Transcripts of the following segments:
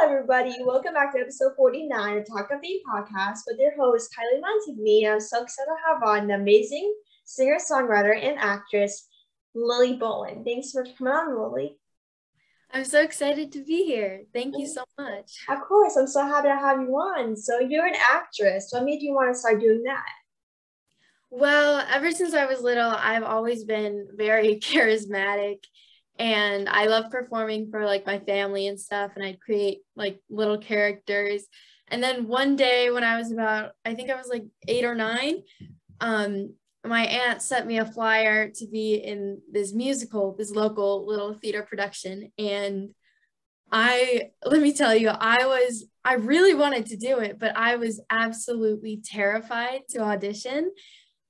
everybody. Welcome back to episode 49 of Talkoffamepod podcast with your host, Kyliemontigney. I'm so excited to have on the amazing singer, songwriter, and actress, Lily Bowen. Thanks for coming on, Lily. I'm so excited to be here. Thank you so much. Of course, I'm so happy to have you on. So you're an actress. What made you want to start doing that? Well, ever since I was little, I've always been very charismatic, and I love performing for like my family and stuff, and I'd create like little characters. And then one day when I was I think I was like 8 or 9, my aunt sent me a flyer to be in this musical, this local little theater production. And let me tell you, I really wanted to do it, but I was absolutely terrified to audition.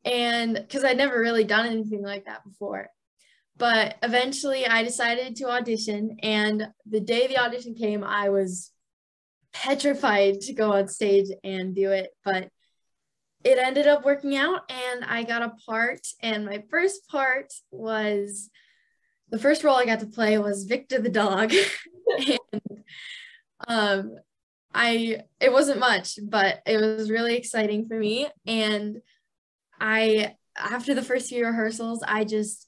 And because I'd never really done anything like that before. But eventually I decided to audition, and the day the audition came, I was petrified to go on stage and do it, but it ended up working out and I got a part. And my first part was, the first role I got to play was Victor the dog. And it wasn't much, but it was really exciting for me. And after the first few rehearsals, I just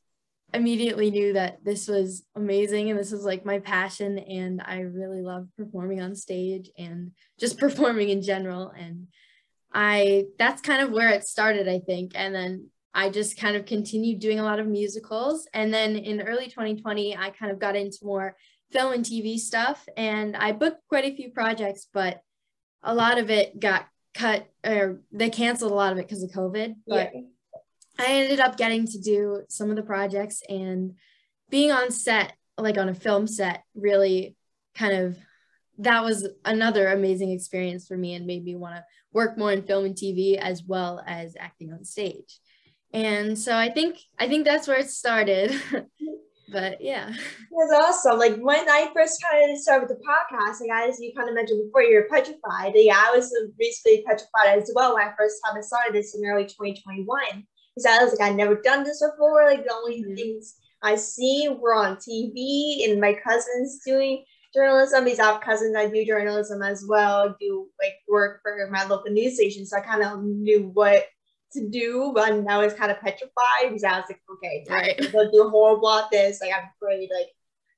immediately knew that this was amazing and this was like my passion, and I really love performing on stage and just performing in general. And that's kind of where it started, I think. And then I just kind of continued doing a lot of musicals. And then in early 2020, I kind of got into more film and TV stuff, and I booked quite a few projects, but a lot of it got cut, or they canceled a lot of it because of COVID. But yeah. I ended up getting to do some of the projects, and being on set, like on a film set, really that was another amazing experience for me and made me want to work more in film and TV as well as acting on stage. And so I think that's where it started. But yeah. That's awesome. Like when I first kind of started with the podcast, like as you kind of mentioned before, you're petrified. Yeah, I was basically petrified as well when I first time I started this in early 2021. Because I was like, I'd never done this before. Like the only things I see were on TV and my cousins doing journalism. These I have cousins that do journalism as well, do like work for my local news station. So I kind of knew what to do, but I was kind of petrified because I was like, okay, right, they'll do horrible at this. Like I'm afraid, like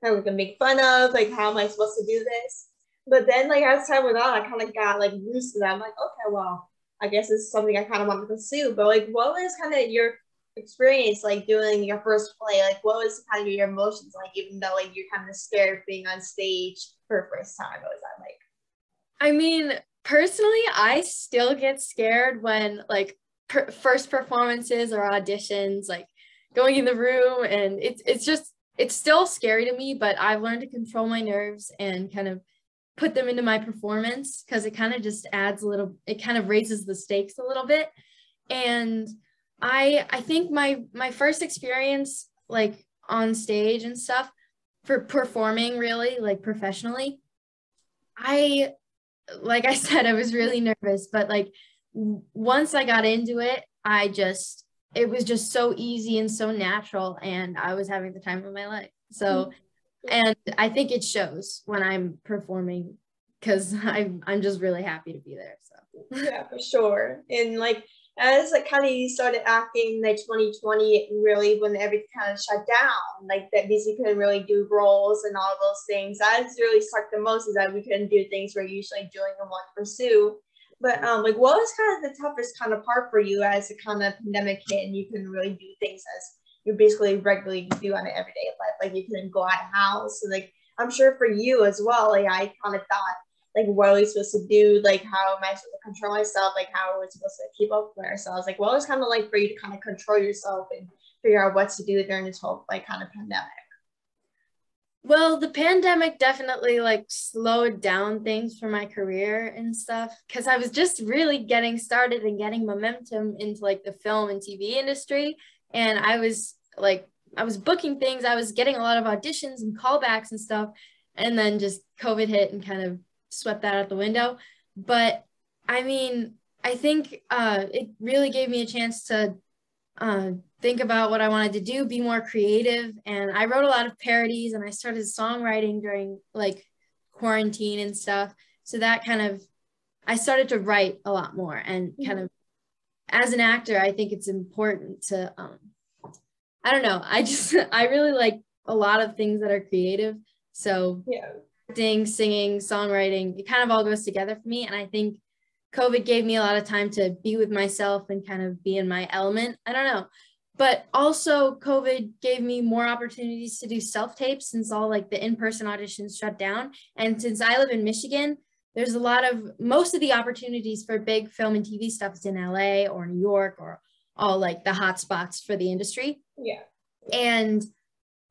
I'm gonna make fun of, like how am I supposed to do this? But then, like as time went on, I kind of got like used to that. I'm like, okay, well, I guess this is something I kind of want to pursue. But like, what was kind of your experience like doing your first play? Like, what was kind of your emotions like, even though like you're kind of scared of being on stage for the first time? What was that like? I mean, personally, I still get scared when like first performances or auditions, like going in the room, and it's still scary to me, but I've learned to control my nerves and kind of put them into my performance, because it kind of just it kind of raises the stakes a little bit. And I think my first experience like on stage and stuff for performing really like professionally, like I said, I was really nervous, but like once I got into it, it was just so easy and so natural, and I was having the time of my life. So, and I think it shows when I'm performing, because I'm just really happy to be there. So yeah, for sure. And like as like kind of you started acting like 2020, really when everything kind of shut down, like that means you couldn't really do roles and all those things. That's really sucked the most, is that we couldn't do things we're usually doing and want to pursue. But like, what was kind of the toughest kind of part for you as the kind of pandemic hit and you couldn't really do things as you basically regularly do on an everyday life? Like you couldn't go out of the house. So, like I'm sure for you as well, like I kind of thought, like what are we supposed to do? Like how am I supposed to control myself? Like how are we supposed to keep up with ourselves? Like what was kind of like for you to kind of control yourself and figure out what to do during this whole like kind of pandemic? Well, the pandemic definitely like slowed down things for my career and stuff, because I was just really getting started and getting momentum into like the film and TV industry. And I was booking things, I was getting a lot of auditions and callbacks and stuff. And then just COVID hit and kind of swept that out the window. But I mean, I think it really gave me a chance to think about what I wanted to do, be more creative. And I wrote a lot of parodies, and I started songwriting during like quarantine and stuff. So that kind of, I started to write a lot more, and kind of, as an actor, I think it's important to, I don't know, I really like a lot of things that are creative. So acting, singing, songwriting, it kind of all goes together for me. And I think COVID gave me a lot of time to be with myself and kind of be in my element. I don't know. But also COVID gave me more opportunities to do self-tapes, since all like the in-person auditions shut down. And since I live in Michigan, there's most of the opportunities for big film and TV stuff is in LA or New York, or all like the hot spots for the industry. Yeah. And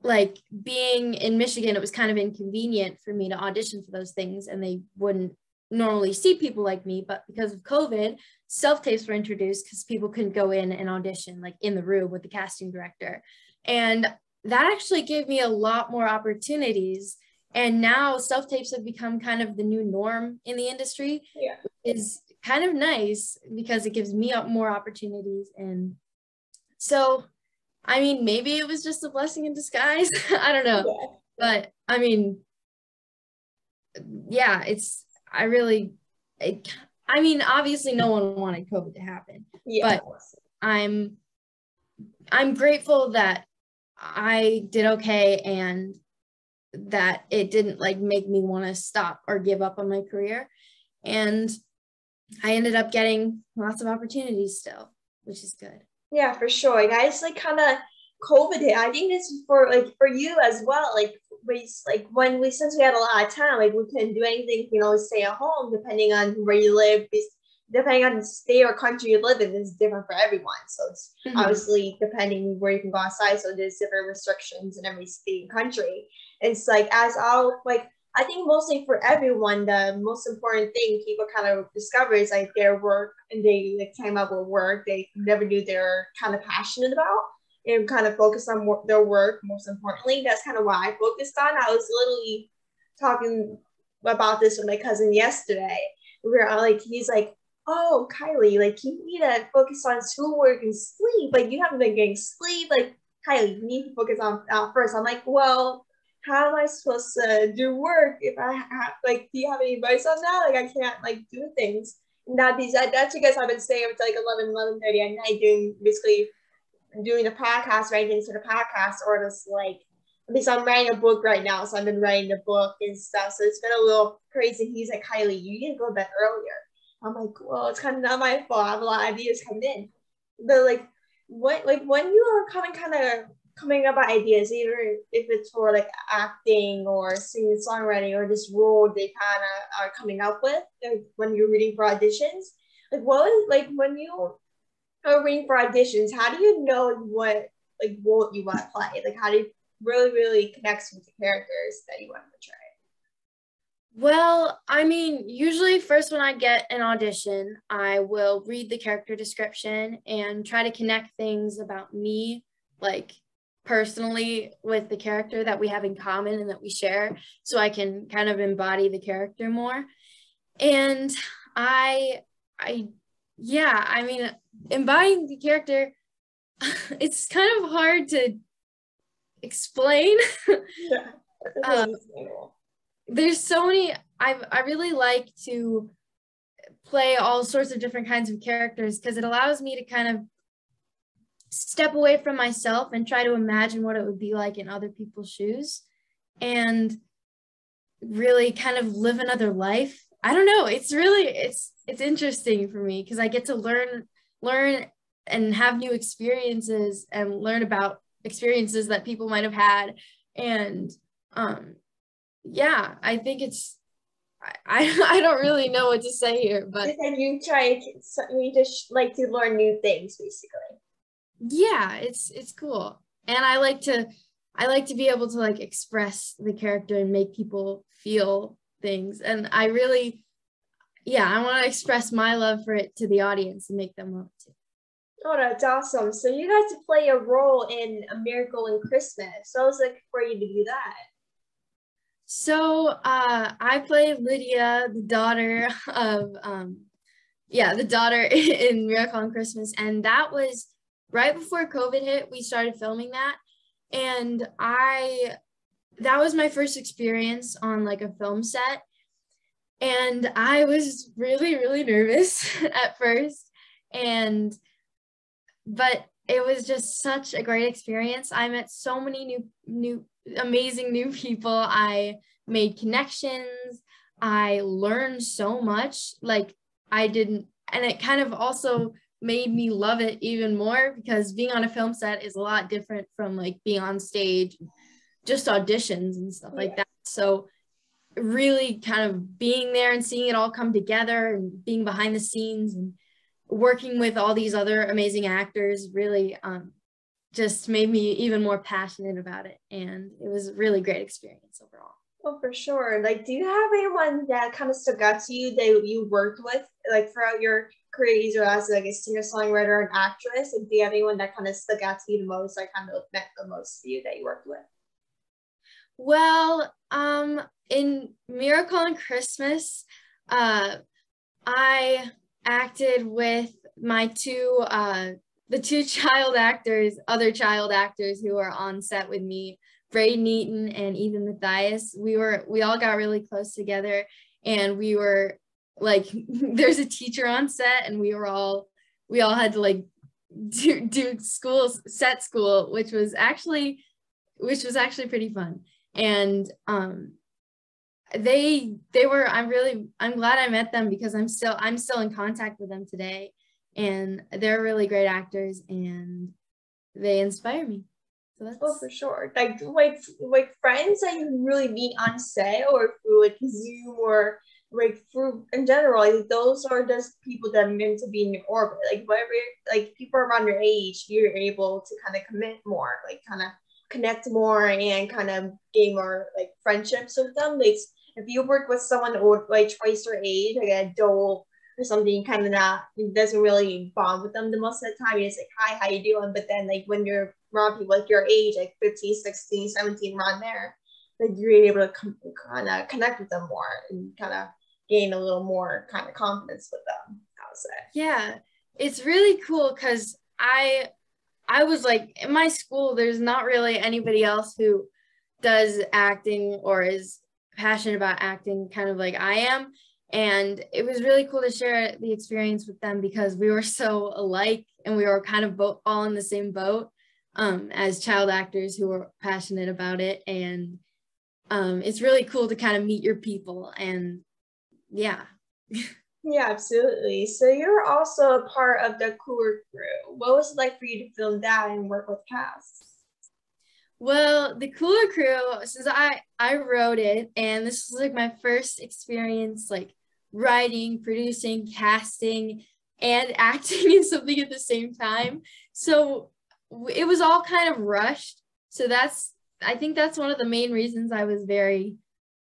like being in Michigan, it was kind of inconvenient for me to audition for those things, and they wouldn't normally see people like me. But because of COVID, self-tapes were introduced because people couldn't go in and audition like in the room with the casting director. And that actually gave me a lot more opportunities. And now self-tapes have become kind of the new norm in the industry. Yeah. Is kind of nice because it gives me more opportunities. And so, I mean, maybe it was just a blessing in disguise. I don't know. Yeah. But I mean, yeah, I mean, obviously no one wanted COVID to happen, but I'm grateful that I did okay, and that it didn't like make me want to stop or give up on my career. And I ended up getting lots of opportunities still, which is good. Yeah, for sure. Guys, like kind of COVID hit. I think this is for you as well. Since we had a lot of time, like we couldn't do anything, stay at home, depending on where you live, depending on the state or country you live in, is different for everyone. So it's obviously depending where you can go outside. So there's different restrictions in every state and country. It's like, I think mostly for everyone, the most important thing people kind of discover is like their work, and they like came up with work they never knew they're kind of passionate about, and kind of focus on their work. Most importantly, that's kind of what I focused on. I was literally talking about this with my cousin yesterday. He's like, oh, Kylie, like you need to focus on schoolwork and sleep. Like you haven't been getting sleep. Like Kylie, you need to focus on first. I'm like, well, how am I supposed to do work if I have, do you have any advice on that? Like, I can't, do things. And that's because I've been staying up to, 11:30 at night doing the podcast, writing into the podcast, or just, at least I'm writing a book right now, so I've been writing a book and stuff. So it's been a little crazy. He's like, Kylie, you need to go to bed earlier. I'm like, well, it's kind of not my fault. I have a lot of ideas coming in. But, when you are coming up with ideas, either if it's for acting or singing, songwriting, or this role they kind of are coming up with, when you're reading for auditions, when you are reading for auditions, how do you know what role you want to play? How do you really connect with the characters that you want to portray? Well, I mean, usually first when I get an audition, I will read the character description and try to connect things about me, personally, with the character that we have in common and that we share, so I can kind of embody the character more. And I mean, embodying the character, it's kind of hard to explain. Yeah, there's so many. I really like to play all sorts of different kinds of characters, because it allows me to kind of step away from myself and try to imagine what it would be like in other people's shoes, and really kind of live another life. I don't know. It's really, it's interesting for me, because I get to learn and have new experiences and learn about experiences that people might have had. And yeah, I think it's, I don't really know what to say here, but you just like to learn new things, basically. Yeah, it's cool. And I like to be able to express the character and make people feel things. And I want to express my love for it to the audience and make them love it too. Oh, that's awesome. So you got to play a role in A Miracle in Christmas. So I was for you to do that. So I played Lydia, the daughter of the daughter in Miracle on Christmas, and that was right before COVID hit. We started filming that, and I that was my first experience on like a film set. And I was really, really nervous at first. But it was just such a great experience. I met so many amazing new people. I made connections. I learned so much. Like and it kind of also made me love it even more, because being on a film set is a lot different from like being on stage, just auditions and stuff like that. So really kind of being there and seeing it all come together and being behind the scenes and working with all these other amazing actors really just made me even more passionate about it. And it was a really great experience overall. Oh, for sure. Like, do you have anyone that kind of stuck out to you that you worked with, like throughout your career, either as like a singer-songwriter or an actress? And do you have anyone that kind of stuck out to you the most, like kind of meant the most to you that you worked with? Well, in Miracle on Christmas, I acted with my the two other child actors who are on set with me, Braden Eaton and Ethan Matthias. We all got really close together, and we were like, there's a teacher on set, and we all had to like do set school, which was actually pretty fun. And I'm glad I met them, because I'm still in contact with them today, and they're really great actors and they inspire me. So that's... Oh, for sure. Like friends that you really meet on set or through like Zoom or like through in general, like those are just people that are meant to be in your orbit. Like whatever, like people around your age, you're able to kind of commit more, like kind of connect more and kind of gain more like friendships with them. Like if you work with someone or like twice your age, like an adult or something, kind of not, it doesn't really bond with them the most of the time. You're just like, hi, how you doing? But then like when you're around people like your age, like 15, 16, 17, around there, like you're able to kind of connect with them more and kind of gain a little more kind of confidence with them, I would say. Yeah, it's really cool, because I was like, in my school, there's not really anybody else who does acting or is passionate about acting kind of like I am. And it was really cool to share the experience with them, because we were so alike and we were kind of all in the same boat as child actors who were passionate about it. And it's really cool to kind of meet your people. And yeah. Yeah, absolutely. So you're also a part of the Cooler Crew. What was it like for you to film that and work with cast? Well, the Cooler Crew, since I wrote it, and this was like my first experience like writing, producing, casting, and acting in something at the same time. So it was all kind of rushed. So I think that's one of the main reasons I was very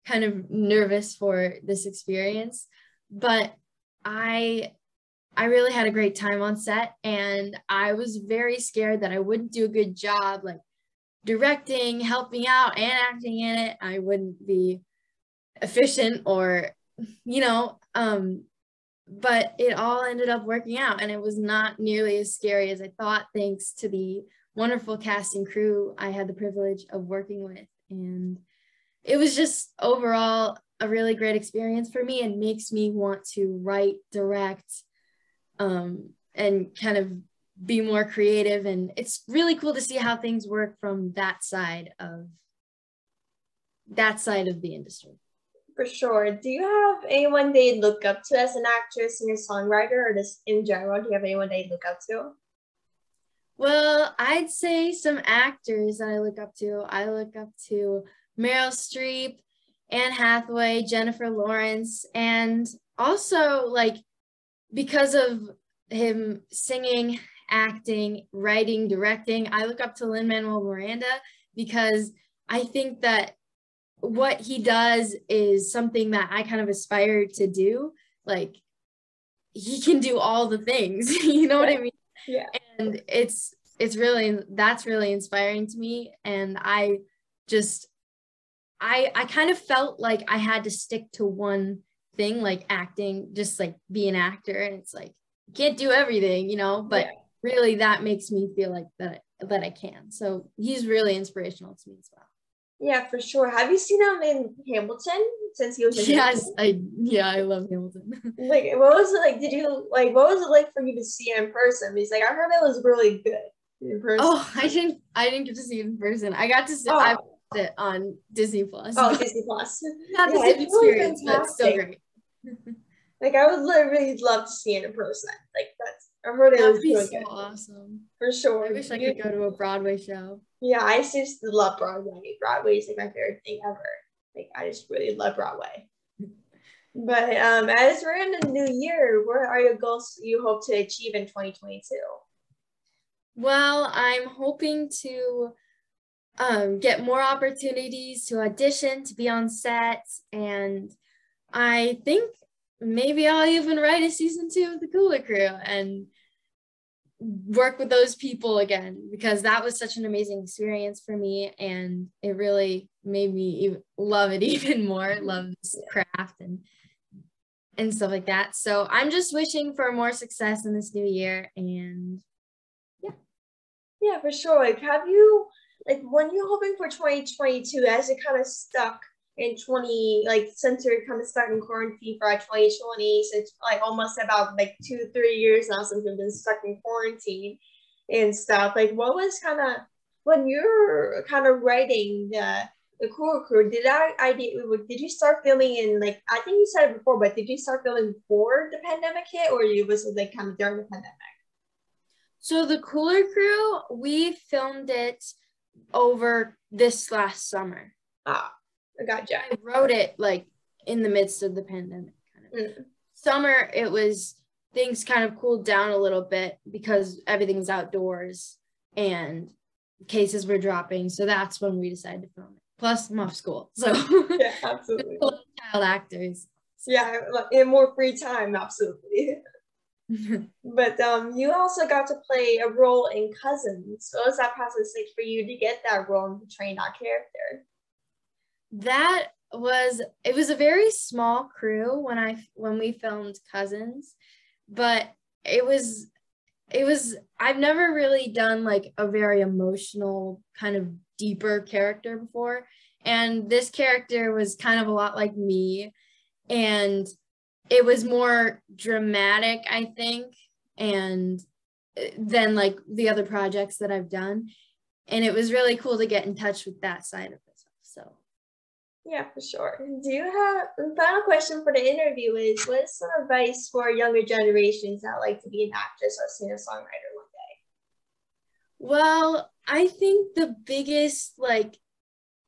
kind of nervous for this experience. But I really had a great time on set, and I was very scared that I wouldn't do a good job like directing, helping out, and acting in it. I wouldn't be efficient or, but it all ended up working out, and it was not nearly as scary as I thought, thanks to the wonderful cast and crew I had the privilege of working with. And it was just overall a really great experience for me, and makes me want to write, direct, and kind of be more creative. And it's really cool to see how things work from that side of the industry. For sure. Do you have anyone they look up to as an actress and a songwriter, or just in general? Do you have anyone they look up to? Well, I'd say some actors that I look up to. I look up to Meryl Streep, Anne Hathaway, Jennifer Lawrence, and also like because of him singing, acting, writing, directing, I look up to Lin-Manuel Miranda, because I think that what he does is something that I kind of aspire to do. Like, he can do all the things, you know what I mean? Yeah. And that's really inspiring to me. And I kind of felt like I had to stick to one thing, like acting, just like be an actor. And it's like, you can't do everything, but really that makes me feel like that I can. So he's really inspirational to me as well. Yeah, for sure. Have you seen him in Hamilton since he was in Yes, Hamilton? I love Hamilton. Like, what was it like? Did you like? What was it like for you to see it in person? He's like, I heard it was really good in person. Oh, I didn't get to see it in person. I got to see I watched it on Disney Plus. Oh, Disney Plus. Not the Yeah, same it's really experience, but it's still great. Like, I would literally love to see it in person. Like, I heard it was really good. Awesome. For sure. I wish I could go to a Broadway show. Yeah, I just love Broadway. Broadway is like my favorite thing ever. Like, I just really love Broadway. But as we're in the new year, what are your goals you hope to achieve in 2022? Well, I'm hoping to get more opportunities to audition, to be on set, and I think maybe I'll even write a season 2 of the Cooler Crew and work with those people again, because that was such an amazing experience for me, and it really made me love it even more, love this craft and stuff like that. So I'm just wishing for more success in this new year, and yeah, for sure. Like, have you, like, when you're hoping for 2022, as it kind of stuck in 20, like, since you're kind of stuck in quarantine for 2020, since like almost about like 2-3 years now since we've been stuck in quarantine and stuff, like, what was kind of, when you're kind of writing the Cool Crew, did you start filming in, like, I think you said it before, but did you start filming before the pandemic hit, or was it like kind of during the pandemic? So the Cooler Crew, we filmed it over this last summer. Ah, I gotcha. I wrote it like in the midst of the pandemic. Summer, it was, things kind of cooled down a little bit because everything was outdoors and cases were dropping. So that's when we decided to film it. Plus, I'm off school. So yeah, absolutely. Child actors. Yeah, in more free time, absolutely. But you also got to play a role in Cousins. So what was that process like for you to get that role and to train that character? It was a very small crew when we filmed Cousins, but it was I've never really done like a very emotional kind of deeper character before, and this character was kind of a lot like me, and it was more dramatic, I think, and than like the other projects that I've done, and it was really cool to get in touch with that side of it. So yeah, for sure. Do you have the final question for the interview is, what's some advice for younger generations that like to be an actress or singer-songwriter one day? Well, I think the biggest like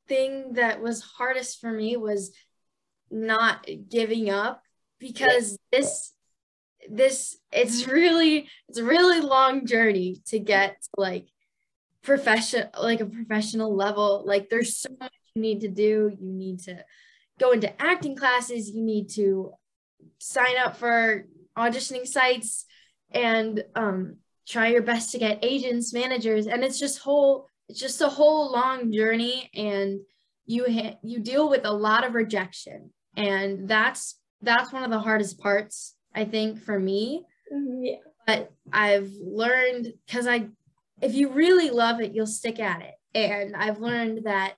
thing that was hardest for me was not giving up, because it's a really long journey to get to like a professional level. Like, there's so much you need to do. You need to go into acting classes, you need to sign up for auditioning sites, and try your best to get agents, managers, and it's just a whole long journey, and you deal with a lot of rejection, and that's one of the hardest parts, I think, for me. Yeah. But I've learned, because if you really love it, you'll stick at it, and I've learned that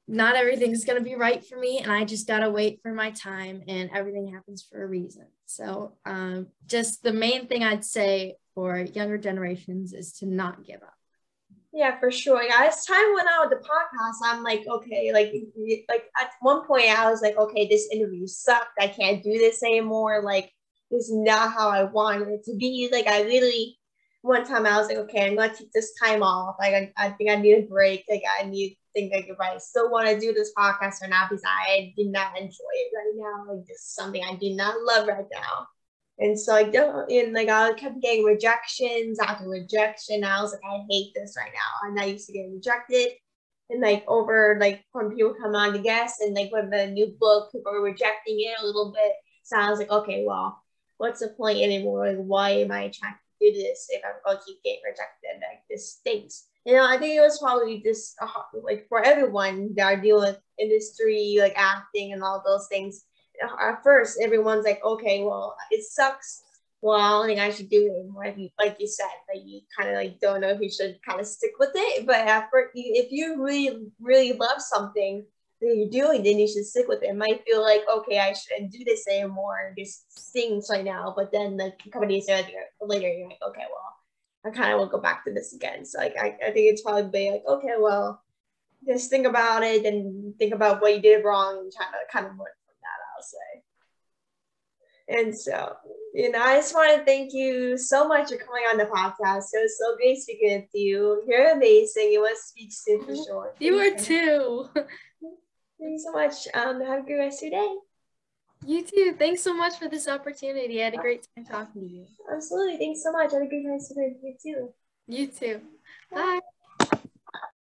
not everything's going to be right for me, and I just got to wait for my time, and everything happens for a reason. So just the main thing I'd say for younger generations is to not give up. Yeah, for sure. Yeah, as time went on with the podcast, I'm like, okay, like at one point I was like, okay, this interview sucked. I can't do this anymore. Like, this is not how I wanted it to be. Like, one time I was like, okay, I'm gonna take this time off. Like, I think I need a break. Like, think like if I still want to do this podcast or not, because I did not enjoy it right now. Like, this is something I do not love right now. And so I kept getting rejections after rejection. I was like, I hate this right now. And I used to get rejected. And like over like when people come on to guest, and like with the new book, people were rejecting it a little bit. So I was like, okay, well, what's the point anymore? Like, why am I trying to do this if I'm going to keep getting rejected? Like, this stinks. I think it was probably just like for everyone that are dealing with industry, like acting and all those things. At first, everyone's like, okay, well, it sucks well, I don't think I should do it anymore. Like you said, like you kind of like don't know if you should kind of stick with it. But if you really, really love something that you're doing, then you should stick with it. It might feel like, okay, I shouldn't do this anymore and just sing right now. But then like a couple days later, you're like, okay, well, I kind of will go back to this again. So like, I think it's probably be like, okay, well, just think about it and think about what you did wrong and try to kind of learn from that, I'll say. And so, I just want to thank you so much for coming on the podcast. It was so great speaking with you. You're amazing. You must speak soon for sure. You are too. Thank you so much. Have a good rest of your day. You too. Thanks so much for this opportunity. I had a great time talking to you. Absolutely. Thanks so much. Have a good rest of your day too. You too. Bye.